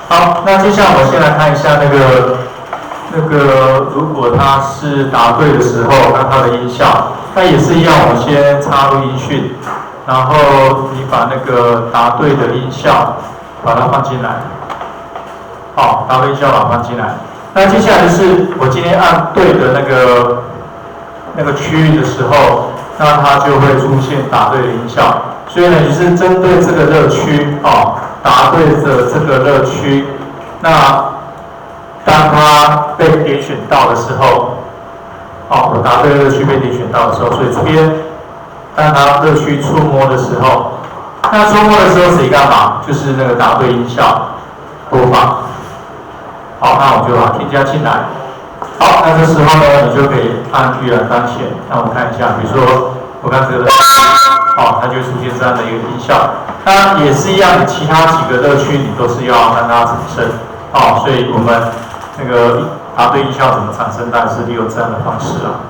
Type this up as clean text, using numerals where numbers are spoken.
好，那接下来我们先来看一下如果它是答对的时候，那它的音效，那也是一样，我们先插入音讯，然后你把那个答对的音效把它放进来，好，答对音效把它放进来。那接下来就是我今天按对的那个区域的时候，那它就会出现答对的音效。所以呢，你是针对这个热区哦，答对着这个热区，那当它被点选到的时候，哦，我答对热区被点选到的时候，所以这边当它热区触摸的时候，那触摸的时候谁干嘛？就是那个答对音效播放。好，那我就把它添加进来。好，那这时候呢，你就可以按预览当前。那我们看一下，比如说我刚这个，哦，它就会出现这样的一个音效。那也是一样，你其他几个热区你都是要让它产生。哦，所以我们那个答对音效怎么产生，当然是利用这样的方式啊。